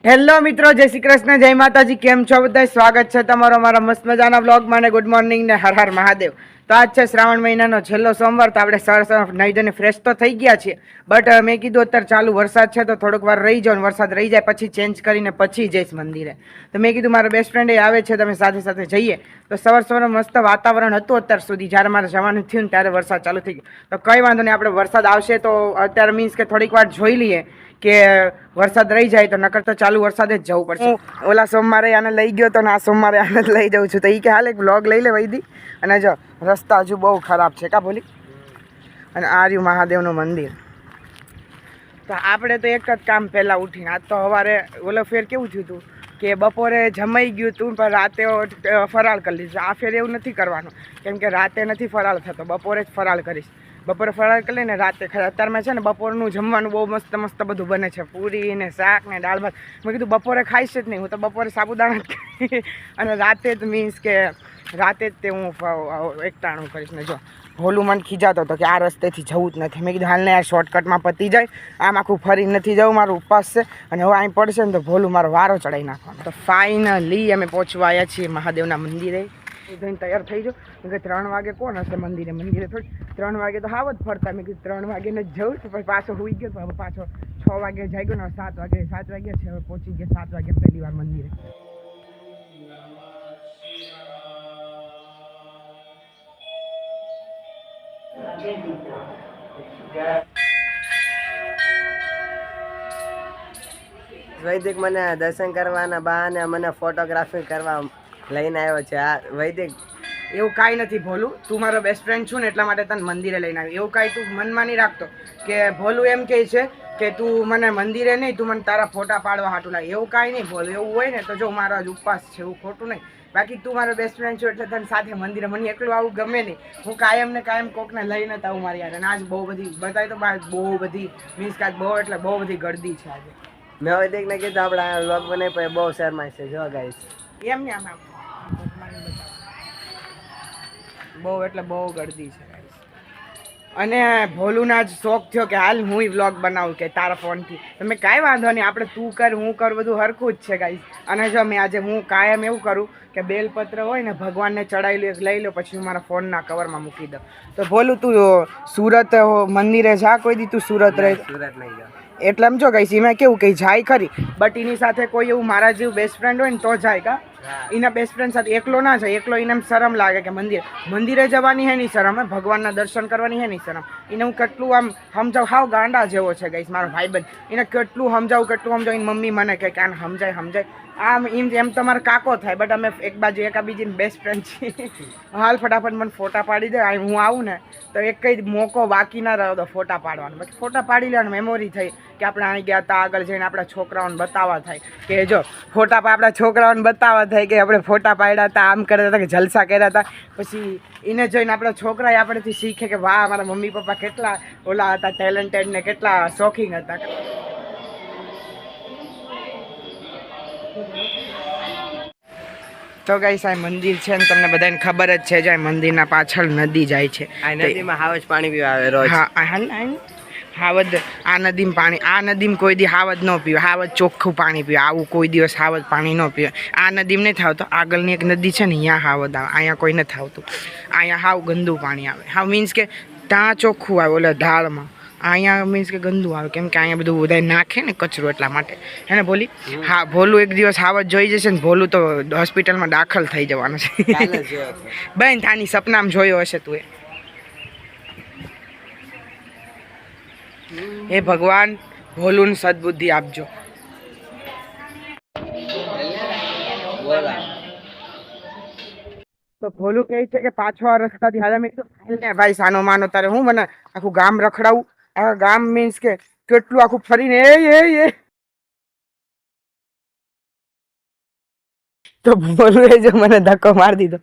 Hello મિત્રો, જય શ્રી કૃષ્ણ, જય માતાજી. કેમ છો બધા? સ્વાગત છે તમારો અમારા મસ્ત મજાના બ્લોગમાં ને ગુડ મોર્નિંગ ને હર હર મહાદેવ. તો આજ છે શ્રાવણ મહિનાનો છેલ્લો સોમવાર. તો આપણે સર નાઈ ધોઈને ફ્રેશ તો થઈ ગયા છીએ, બટ મેં કીધું અત્યારે ચાલુ વરસાદ છે તો થોડોક વાર રહી જાઓ, વરસાદ રહી જાય પછી ચેન્જ કરીને પછી જઈશ મંદિરે. તો મેં કીધું મારા બેસ્ટ ફ્રેન્ડ આવે છે, તમે સાથે સાથે જઈએ. તો સવાર મસ્ત વાતાવરણ હતું અત્યાર સુધી. જ્યારે મારે જવાનું થયું ને ત્યારે વરસાદ ચાલુ થઈ ગયો. તો કંઈ વાંધો નહીં, આપણે વરસાદ આવશે તો અત્યારે મીન્સ કે થોડીક વાર જોઈ લઈએ કે વરસાદ રહી જાય તો, નકર તો ચાલુ વરસાદે જ જવું પડશે. ઓલા સોમવારે આને લઈ ગયો તો, આ સોમવારે આને જ લઈ જાઉં છું. તો એ કે હાલ એક વ્લોગ લઈ લે વૈદી. અને જો રસ્તા હજુ બહુ ખરાબ છે કા બોલી. અને આ રહ્યું મહાદેવનું મંદિર. તો આપણે તો એક જ કામ પહેલાં ઉઠીને, આજ તો સવારે ઓલો ફેર કેવું થયું હતું કે બપોરે જમાઈ ગયું તું પણ રાતે ફરાળ કરી લીધું. આ ફેર એવું નથી કરવાનું, કેમ કે રાતે નથી ફરાળ થતો, બપોરે જ ફરાળ કરીશ. બપોરે ફરાળ કરી લઈને રાતે અત્યારમાં છે ને બપોરનું જમવાનું બહુ મસ્ત મસ્ત બધું બને છે, પૂરી ને શાક ને દાળ ભાત. મેં કીધું બપોરે ખાઈશ જ નહીં, હું તો બપોરે સાબુદાણા જ ખાઈ અને રાતે જ મીન્સ કે રાતે જ તે હું એકટાણું કરીશ. ને જો ભોલું મને ખીજાતો હતો કે આ રસ્તેથી જવું જ નથી. મેં કીધું હાલને યાર શોર્ટકટમાં પતી જાય, આમ આખું ફરી નથી જવું, મારું ઉપવાસ છે. અને હવે અહીં પડશે ને તો ભોલું મારો વારો ચડાવી નાખવાનો. તો ફાઇનલી અમે પહોંચવા આવ્યા છીએ મહાદેવના મંદિરે. ધોઈને તૈયાર થઈ જાઓ, કે 3 વાગે કોણ હશે મંદિરે થોડી 3 વાગે તો હાવ જ ફરતા. મેં કીધું 3 વાગે ને જવું તો પછી પાછો હોઈ ગયો. તો હવે પાછો 6 વાગે જાય ગયો ને 7 વાગે છે. હવે પહોંચી ગયા 7 વાગે પહેલી વાર મંદિરે. વૈદિક મને દર્શન કરવાના બહાને મને ફોટોગ્રાફી કરવા લઈને આવ્યો છે. આ વૈદિક એવું કાંઈ નથી ભોલું, તું મારો બેસ્ટ ફ્રેન્ડ છું ને એટલા માટે તને મંદિરે લઈને આવ્યો. એવું કાંઈ તું મનમાં નહીં રાખતો કે ભોલું એમ કહે છે કે તું મને મંદિરે નહીં, તું મને તારા ફોટા પાડવા હાટું લાગે. એવું કાંઈ નહીં ભોલું. એવું હોય ને તો જો મારો આજ ઉપવાસ છે, એવું ખોટું નહીં. બાકી તું મારો બેસ્ટ ફ્રેન્ડ છું એટલે તને સાથે મંદિરે. મને એકલું આવું ગમે નહીં. હું કાયમ ને કાયમ કોકને લઈને જ આવું મારી યાર. અને આજ બહુ બધી બતાવી તો બહુ બધી મીન્સ કે આજ બહુ એટલે બહુ બધી ગળદી છે આજે. મેં વૈદિકને કીધું આપણે આ વ્લોગ બનાવી પછી બહુ શરમાય છે. જો ગાઈસ એમ ને આમ બહુ એટલે બહુ ગળદી છે. અને ભોલુના જ શોખ થયો કે હાલ હું વ્લોગ બનાવું કે તારા ફોનથી. તમે કાંઈ વાંધો નહીં, આપણે તું કર હું કર બધું હરખું જ છે ગાઈસ. અને જો મેં આજે હું કાયમ એવું કરું કે બેલપત્ર હોય ને ભગવાનને ચડાવી લઈ લો, પછી હું મારા ફોનના કવરમાં મૂકી દઉં. તો ભોલું તું સુરત મંદિરે જા કોઈ દી? તું સુરત રહે? સુરત નહીં ગયો એટલે એમ જો ગાઈસ એમાં કેવું કંઈ જાય ખરી, બટ એની સાથે કોઈ એવું મારા જેવું બેસ્ટ ફ્રેન્ડ હોય ને તો જાય. કા એના બેસ્ટ ફ્રેન્ડ સાથે એકલો ના જાય. એકલો એને શરમ લાગે કે મંદિરે જવાની હે નહીં શરમ, હે ભગવાનના દર્શન કરવાની હે નહીં શરમ. એને હું કેટલું આમ સમજાવું, હાવ ગાંડા જેવો છે ગાઈસ મારો ભાઈબંધ. એને કેટલું સમજાવું એની મમ્મી મને કહે કે આને સમજાય આમ એમ તમારો કાકો થાય, બટ અમે એક બાજુ એકાબીજીને બેસ્ટ ફ્રેન્ડ છીએ. હાલ ફટાફટ મને ફોટા પાડી દે. હું આવું ને તો એક કંઈ મોકો બાકી ના રહ્યો તો ફોટા પાડવાનો. પછી ફોટા પાડી લેવાનો, મેમોરી થઈ કે આપણે અહીં ગયા હતા, આગળ જઈને આપણા છોકરાઓને બતાવવા થાય કે જો ફોટા આપણા છોકરાઓને બતાવવા થાય કે આપણે ફોટા પાડ્યા હતા, આમ કર્યા હતા, કે જલસા કર્યા હતા. પછી એને જોઈને આપણા છોકરાએ આપણેથી શીખે કે વાહ મારા મમ્મી પપ્પા કેટલા ઓલા હતા, ટેલેન્ટેડ ને કેટલા શોખીન હતા. તો ગાઈસ આ મંદિર છે ને તમને બધાને ખબર જ છે, જ્યાં મંદિરના પાછળ નદી જાય છે. આ નદીમાં હાવ જ પાણી પીવા આવે રોજ. હાવજ આ નદીમાં પાણી, આ નદીમાં કોઈ દી હાવજ ન પીવે, હાવજ ચોખ્ખું પાણી પીવે. આવું કોઈ દિવસ હાવજ પાણી ન પીવે. આ નદીમાં નહીં થાવતો, આગળની એક નદી છે ને અહીંયા હાવજ આવે, અહીંયા કોઈ નથી આવતું. અહીંયા હાવ ગંદુ પાણી આવે. હાવ મીન્સ કે ત્યાં ચોખ્ખું આવે ઓલા ઢાળમાં, અહીંયા મીન્સ કે ગંદુ આવે, કેમ કે અહીંયા બધું બધા નાખે ને કચરો એટલા માટે. હે ને ભોલી? હા, ભોલું એક દિવસ હાવજ જોઈ જશે ને ભોલું તો હોસ્પિટલમાં દાખલ થઈ જવાનું છે. બેન તાની સપનામાં જોયો હશે તું એ ભગવાન ભોલુને સદબુદ્ધિ આપજો. તો ભોલું કહે છે કે પાછો આ રસ્તાથી હાલે. મેં કીધું ભાઈ સાનો માનો તારે હું મને આખું ગામ રખડાવું? આ ગામ મીન્સ કે કેટલું આખું ફરીને એ તો ભોલું એ જો મને ધક્કો મારી દીધો.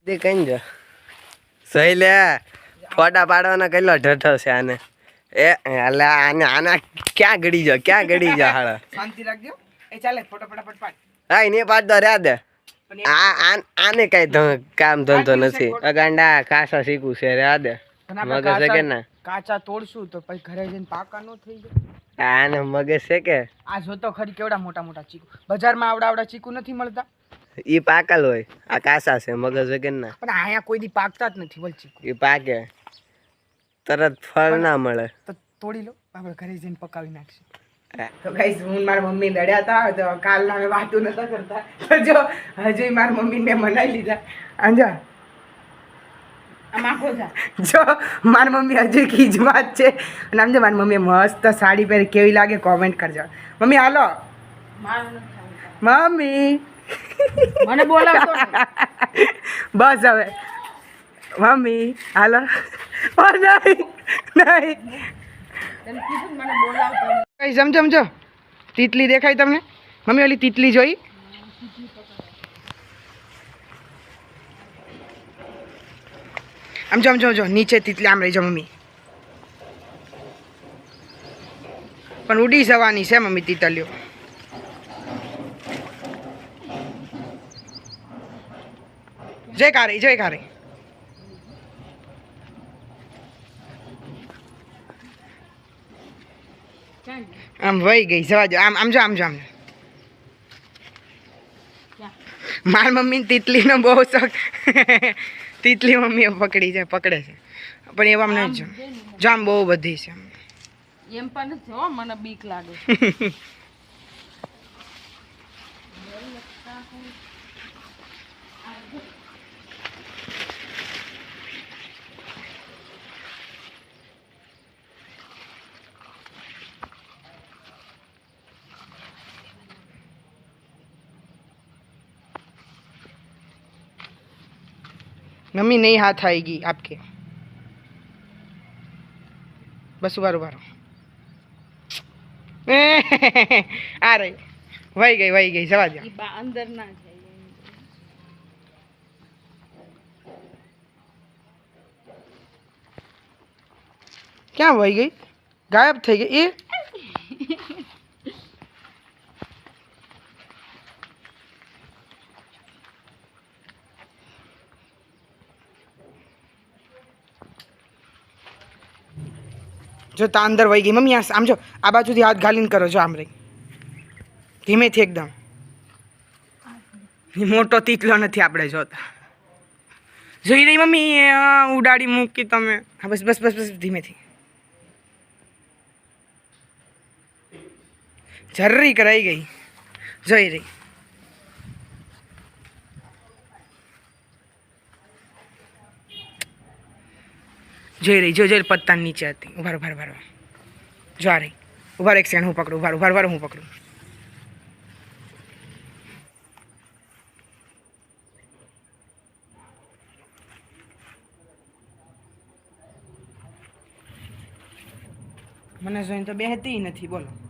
તે કઈ જો સહી લે ફોટા પાડવાના કેટલો ઢઠો છે આને. એટલે આના ક્યાં ગડી જા હાડા શાંતિ રાખજો. એ ચાલે ફોટો ફટાફટ પાડ. હા એને પાડતો રહ્યા દે. આને કઈ કામ ધંધો નથી. અગાંડા કાસા શીખવું છે રહ્યા દે. મગજ કે ના કાચા તોડશું તો પછી ઘરે જઈને પાકા નો થઈ જાય. આને મગજ છે કે આ જોતો ખરી કેવડા મોટા મોટા ચીકુ બજારમાં આવડા ચીકુ નથી મળતા ઈ પાકલ હોય આ કાસા છે મગજ વગર ના પણ અહીંયા કોઈ દી પાકતા જ નથી બોલ ચીકુ ઈ પાકે તરત ફળ ના મળે તો તોડી લો આપણે ઘરે જઈને પકાવી નાખશું તો ગાઈસ હું મારા મમ્મી લડ્યા હતા તો કાલના અમે વાતો નતા કરતા તો જો હજુ મારા મમ્મીને મનાઈ લીધા અંજા જો મારી મમ્મી હજુ ખીજમાં જ છે અને આમ જો મારી મમ્મી મસ્ત સાડી પહેરી કેવી લાગે કોમેન્ટ કરજો મમ્મી હાલો મમ્મી મને બોલાવતો બસ હવે મમ્મી હાલો ઓ નહીં સમજો તીતલી દેખાય તમને મમ્મી ઓલી તીતલી જોઈ આમ જો નીચે તીતલી આમ રહી જાઓ મમ્મી પણ ઉડી જવાની છે મમ્મી તીતલીઓ જય કારે આમ વહી ગઈ જવા દો આમ જો મારી મમ્મી તીતલીનો બહુ શોખ તીતલી મમ્મીએ પકડે છે પણ એવા નહીં જો જામ બહુ બધી છે એમ પણ નથી હો મને બીક લાગે मम्मी नहीं हाथ आएगी आपके बस उबार आ रही वही गई जवा दो અંદર ના જાય क्या वही गई गायब થઈ ગઈ એ જો તા અંદર વહી ગઈ મમ્મી આમ જો આ બાજુથી હાથ ઘાલીને કરો જો આમ રહી ધીમેથી એકદમ મોટો તીતલો નથી આપણે જોતા જોઈ રહી મમ્મી ઉડાડી મૂકી તમે હા બસ ધીમેથી જર્રી કરાઈ ગઈ જોઈ રહી જો પત્તા નીચે હતી ઉભાર જો આ રહી ઉભાર એક સેકન્ડ હું પકડું ઉભાર હું પકડું મને જોઈને તો બેહતી નથી બોલો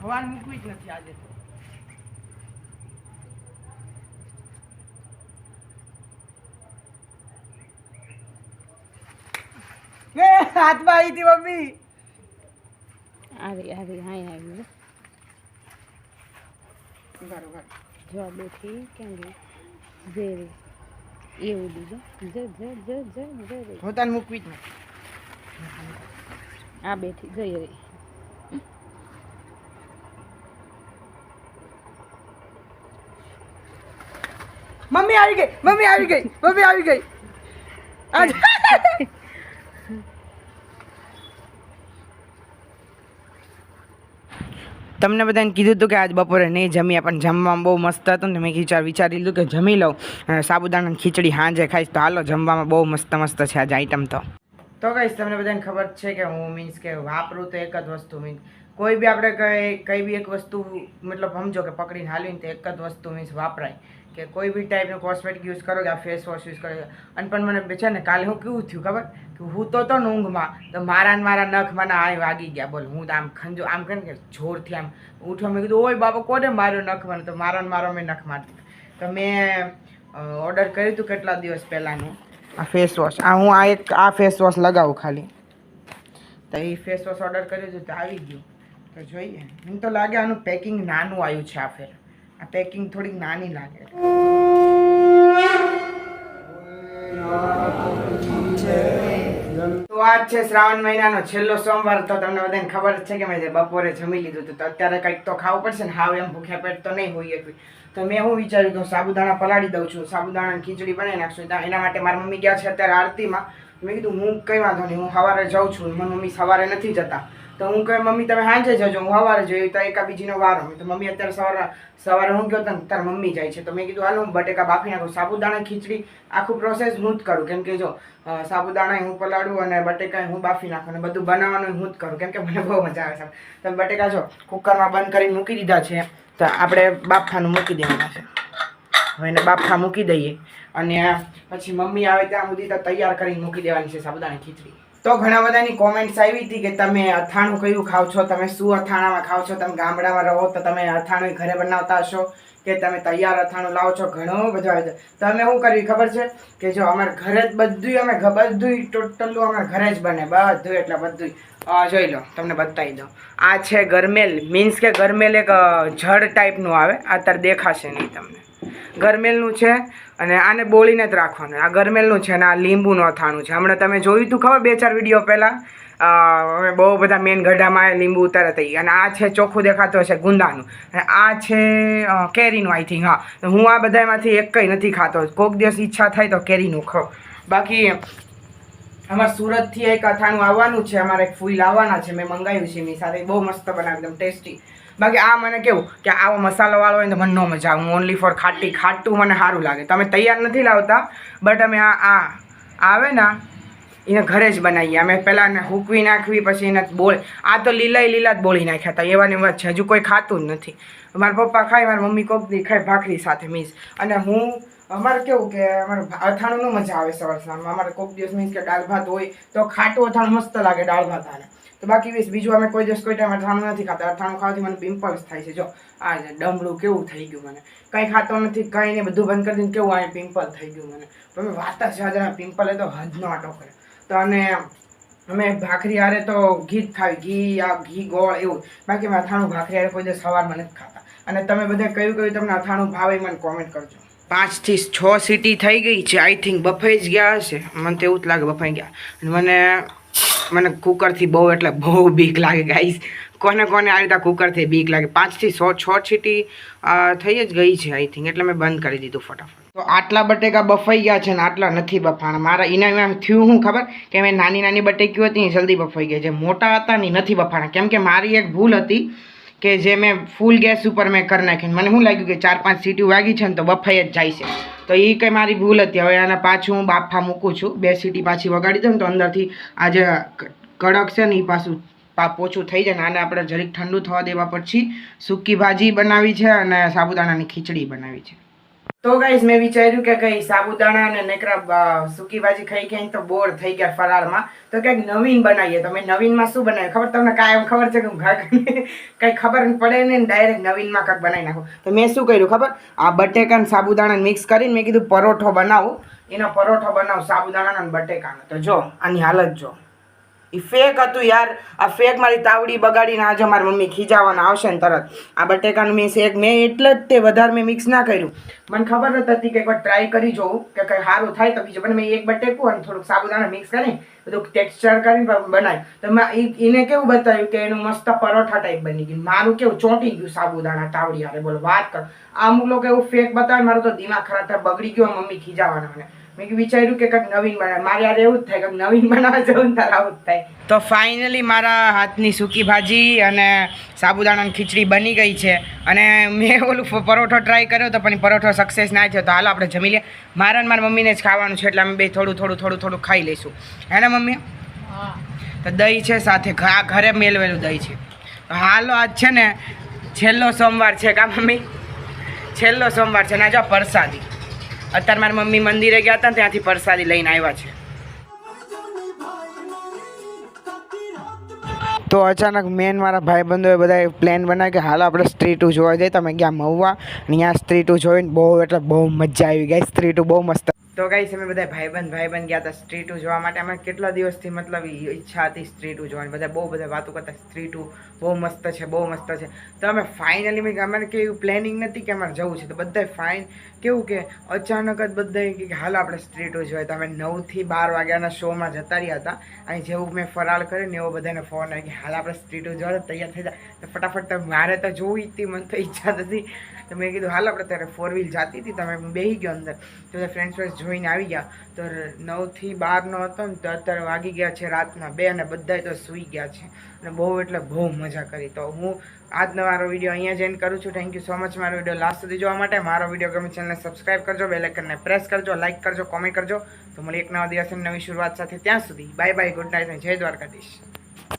હવાન મૂકવી જ નથી આજે તો હાથમાં આવી હતી મમ્મી આવી આવી જો બેઠી કેમ ગઈ જેરી એવું દીધું પોતાને મૂકવી જ નથી આ બેઠી જઈ રહી મમ્મી આવી ગઈ આજ તમને બધાને કીધું હતું કે આજ બપોરે નહીં જમીએ પણ જમવામાં બહુ મસ્ત હતું ને મેં વિચારી લીધું કે જમી લઉં સાબુદાણાની ખીચડી સાંજે ખાઈશ તો હાલો જમવામાં બહુ મસ્ત છે આજ આઈટમ તો કહીશ તમને બધાને ખબર છે કે હું મીન્સ કે વાપરું તો એક જ વસ્તુ મીન્સ કોઈ બી આપણે કઈ બી એક વસ્તુ મતલબ સમજો કે પકડીને હાલીને તો એક જ વસ્તુ મીન્સ વાપરાય કે કોઈ બી ટાઈપનું કોસ્મેટિક યુઝ કરો કે આ ફેસ વોશ યુઝ કરો અને પણ મને છે ને કાલે હું કેવું થયું ખબર કે હું તો ઊંઘમાં તો મારા નખ મને આ વાગી ગયા બોલ હું આમ ખંજો આમ કરીને કે જોરથી આમ ઉઠવા મેં કીધું ઓય બાબા કોને માર્યો નખ મને તો મારો મેં નખ મારતી તો મેં ઓર્ડર કર્યું હતું કેટલા દિવસ પહેલાંનું આ ફેસ વોશ હું આ ફેસ વોશ લગાવું ખાલી તો એ ફેસ વોશ ઓર્ડર કર્યું હતું તો આવી ગયું તો જોઈએ મને તો લાગે આનું પેકિંગ નાનું આવ્યું છે આ ફેર આ પેકિંગ થોડીક નાની લાગે. તો આજ છે શ્રાવણ મહિનાનો છેલ્લો સોમવાર. તો તમને બધાને ખબર જ છે કે મેં બપોરે જમી લીધું હતું, તો અત્યારે કંઈક તો ખાવું પડશે ને. હાવ એમ ભૂખ્યા પેટ તો નહીં હોય એટલું. તો મેં હું વિચાર્યું કે સાબુદાણા પલાળી દઉં છું, સાબુદાણાની ખીચડી બનાવી નાખશું. એના માટે મારી મમ્મી ગયા છે અત્યારે આરતીમાં. મેં કીધું હું કંઈ વાંધો નહીં, હું સવારે જાઉં છું. મારી મમ્મી સવારે નથી જતા, તો હું કહે મમ્મી તમે સાંજે જજો, હું સવારે જોયું તો એકા બીજીનો વારો. તો મમ્મી અત્યારે સવારે હું ગયો તો તાર મમ્મી જાય છે, તો મેં કીધું હાલ હું બટેકા બાફી નાખું. સાબુદાણા ખીચડી આખું પ્રોસેસ હું જ કરું, કેમ કે જો સાબુદાણા હું પલાળું અને બટેકા હું બાફી નાખું અને બધું બનાવવાનું હું જ કરું, કેમ કે મને બહુ મજા આવે છે. તમે બટેકા જો કુકરમાં બંધ કરીને મૂકી દીધા છે, તો આપણે બાફાનું મૂકી દેવાના છે. હવે એને બાફા મૂકી દઈએ અને પછી મમ્મી આવે ત્યાં સુધી તો તૈયાર કરીને મૂકી દેવાની છે સાબુદાણા ખીચડી. તો ઘણા બધાની કોમેન્ટ્સ આવી હતી કે તમે અથાણું કયું ખાવ છો, તમે શું અથાણામાં ખાવ છો, તમે ગામડામાં રહો તો તમે અથાણું ઘરે બનાવતા હશો કે તમે તૈયાર અથાણું લાવો છો, ઘણો બધો આવે છે. તો અમે શું કરવી ખબર છે કે જો અમારે ઘરે જ બધું ટોટલું અમારે ઘરે જ બને, બધું એટલે બધું. જોઈ લો, તમને બતાવી દો. આ છે ગરમેલ, મીન્સ કે ગરમેલ એક જળ ટાઈપનું આવે, અત્યારે દેખાશે નહીં તમને. ગરમેલનું છે અને આને બોળીને જ રાખવાનું. આ ગરમેલનું છે અને આ લીંબુનું અથાણું છે. હમણાં તમે જોયું હતું ખબર 2-4 વિડીયો પહેલાં, હવે બહુ બધા મેન ગઢામાં લીંબુ ઉતારે થઈ. અને આ છે ચોખ્ખું દેખાતું હશે ગુંદાનું, અને આ છે કેરીનું આઈ થિંક. હા, હું આ બધામાંથી એક કંઈ નથી ખાતો. કોઈક દિવસ ઈચ્છા થાય તો કેરીનું ખાઉં. બાકી અમારે સુરતથી એક અથાણું આવવાનું છે, અમારે એક ફૂલ આવવાના છે, મેં મંગાવ્યું છે એની સાથે. બહુ મસ્ત બનાવે, એકદમ ટેસ્ટી. બાકી આ મને કેવું કે આવો મસાલોવાળો હોય તો મને ન મજા આવે. હું ઓનલી ફોર ખાટું મને સારું લાગે. તમે તૈયાર નથી લાવતા, બટ અમે આ આવે ને એને ઘરે જ બનાવીએ. અમે પહેલાં એને હૂકવી નાખવી, પછી એને આ તો લીલા જ બોળી નાખ્યા હતા. એવાની વાત છે, હજુ કોઈ ખાતું જ નથી. મારા પપ્પા ખાય, મારી મમ્મી કોકથી ખાય ભાખરી સાથે મીન્સ. અને અમારે કેવું કે અમારે અથાણું ન મજા આવે સવાર સાંજમાં. અમારે કોક દિવસ મીન્સ કે દાળ ભાત હોય તો ખાટું અથાણું મસ્ત લાગે દાળ ભાત આને. તો બાકી બીજું અમે કોઈ દિવસ કોઈ ટાઈમ અથાણું નથી ખાતા. અથાણું ખાવાથી મને પિમ્પલ્સ થાય છે. જો આ ડમડું કેવું થઈ ગયું મને, કંઈ ખાતો નથી, કંઈ નહીં, બધું બંધ કરી દઈને કેવું આ પિમ્પલ થઈ ગયું મને. તમે વાત જ છે, પિમ્પલ એ તો હદનો આટો કરે. તો અને અમે ભાખરી હારે તો ઘી જ ખાવી, ઘી ગોળ એવું. બાકી અમે અથાણું ભાખરી હારે કોઈ દિવસ સવારમાં નથી ખાતા. અને તમે બધા કયું તમને અથાણું ભાવે મને કોમેન્ટ કરજો. 5 થી 6 સીટી થઈ ગઈ છે, આઈ થિંક બફાઈ જ ગયા હશે. મને તો એવું જ લાગે બફાઈ ગયા. અને મને કુકરથી બહુ બીક લાગે ગાઈસ. કોને આ રીતે કુકરથી બીક લાગે. 5 થી 6 સીટી થઈ જ ગઈ છે આઈ થિંક, એટલે મેં બંધ કરી દીધું ફટાફટ. તો આટલા બટેકા બફાઈ ગયા છે ને આટલા નથી બફાણા. મારા એના થયું શું ખબર કે મેં નાની બટેકીઓ હતી જલ્દી બફાઈ ગયા. જે મોટા હતા ને નથી બફાણા, કેમ કે મારી એક ભૂલ હતી કે જે મેં ફૂલ ગેસ ઉપર મેં કરી નાખી. મને શું લાગ્યું કે 4-5 સીટી વાગી છે ને તો બફાઈ જ જાય છે. તો એ કંઈ મારી ભૂલ હતી. હવે આના પાછું હું બાફા મૂકું છું. 2 સીટી પાછી વગાડી દઉં ને તો અંદરથી આ જે કડક છે ને એ પાછું પોચું થઈ જાય ને. આને આપણે જરીક ઠંડુ થવા દેવા પછી સૂકી ભાજી બનાવી છે અને સાબુદાણાની ખીચડી બનાવી છે. તો ગાઈઝ મેં વિચાર્યું કે કંઈ સાબુદાણા અને નેકરા સૂકી ભાજી ખાઈ તો બોર થઈ ગયા ફરાળમાં, તો કંઈક નવીન બનાવીએ. તો મેં નવીનમાં શું બનાવ્યું ખબર તમને? કાયમ ખબર છે કે કંઈ ખબર પડે ને ડાયરેક્ટ નવીનમાં કંઈક બનાવી નાખું. તો મેં શું કર્યું ખબર? આ બટેકા અને સાબુદાણા મિક્સ કરીને મેં કીધું પરોઠો બનાવું. એનો પરોઠો બનાવું સાબુદાણા અને બટેકાનો. તો જો આની હાલત જો, એ ફેક હતું યાર. આ ફેક મારી તાવડી બગાડીને આજે મારી મમ્મી ખીજાવાના આવશે ને તરત. આ બટેકાનું મેં એટલે જ તે વધારે મેં મિક્સ ના કર્યું. મને ખબર જ હતી કે એકવાર ટ્રાય કરી જોઉં કે કંઈ સારું થાય તો બીજું. પણ મેં એક બટેકું અને થોડુંક સાબુદાણા મિક્સ કરીને બધું ટેક્સચર કરીને બનાવ્યું. તો એને કેવું બતાવ્યું કે એનું મસ્ત પરોઠા ટાઈપ બની ગયું. મારું કેવું ચોંટી ગયું સાબુદાણા તાવડી હારે. બોલો વાત કર. અમુક લોકો એવું ફેક બતાવે, મારું તો દિમાગ ખરાબ થાય, બગડી ગયો. મમ્મી ખીજાવાના મને. મેં વિચાર્યું કે કંઈક નવીન બનાવે. મારે યાર એવું જ થાય, કંઈક નવીન બનાવવા જવું તારે આવું જ થાય. તો ફાઇનલી મારા હાથની સૂકી ભાજી અને સાબુદાણાની ખીચડી બની ગઈ છે. અને મેં ઓલું પરોઠો ટ્રાય કર્યો તો પણ પરોઠો સક્સેસ ના થયો. તો હાલો આપણે જમી લઈએ. મારા ને મારી મમ્મીને જ ખાવાનું છે, એટલે અમે બે થોડું ખાઈ લઈશું. હે ને મમ્મી? તો દહીં છે સાથે, ઘરે મેળવેલું દહીં છે. હાલો આજ છે ને છેલ્લો સોમવાર છે કા મમ્મી? છેલ્લો સોમવાર છે ને. જો પ્રસાદી અત્યારે મારી મમ્મી મંદિરે ગયા હતા ત્યાંથી પ્રસાદી લઈને આવ્યા છે. તો અચાનક મેન મારા ભાઈબંધોએ બધા પ્લાન બનાવ્યો કે હાલ આપણે સ્ટ્રીટુ જોવા જઈએ. તમે ગયા મહુવા, ત્યાં સ્ટ્રીટુ જોઈને બહુ મજા આવી ગઈ. સ્ટ્રીટુ બહુ મસ્ત. તો ગાઈસ અમે બધા ભાઈબંધ ગયા હતા સ્ટ્રીટ જોવા માટે. અમે કેટલા દિવસથી મતલબ ઈચ્છા હતી સ્ટ્રીટ જોવાની. બધા બહુ બધા વાતો કરતા સ્ટ્રીટ બહુ મસ્ત છે બહુ મસ્ત છે. તો અમે ફાઇનલી મેં અમારે કે એવું પ્લેનિંગ નથી કે અમારે જવું છે. તો બધાય ફાઇન કેવું કે અચાનક જ બધાય કે હાલ આપણે સ્ટ્રીટ જોઈએ. તો અમે 9 થી 12 વાગ્યાના શોમાં જતા રહ્યા હતા. અહીં જેવું મેં ફરાળ કર્યું ને એવો બધાને ફોન આવી કે હાલ આપણે સ્ટ્રીટ જોવા તૈયાર થઈ જાય. તો ફટાફટ તો મારે તો જોવી જ હતી, મને તો ઈચ્છા હતી. તો મેં કીધું હાલ આપણે ત્યારે 4 વ્હીલ જાતી હતી. તમે બેસી ગયો અંદર. તો ફ્રેન્ડ્સ જોઈને આવી ગયા. તો 9 થી 12નો હતો ને તો અત્યારે વાગી ગયા છે રાતના 2 અને બધાય તો સૂઈ ગયા છે. અને બહુ એટલે બહુ મજા કરી. તો હું આજનો મારો વિડીયો અહીંયા જ એન્ડ કરું છું. થેન્ક યુ સો મચ મારો વિડીયો લાસ્ટ સુધી જોવા માટે. મારો વિડીયો ગમે ચેનલને સબસ્ક્રાઈબ કરજો, બેલ આઇકનને પ્રેસ કરજો, લાઇક કરજો, કોમેન્ટ કરજો. તો મળી એક નવા દિવસની નવી શરૂઆત સાથે. ત્યાં સુધી બાય બાય, ગુડ નાઇટ અને જય દ્વારકાધીશ.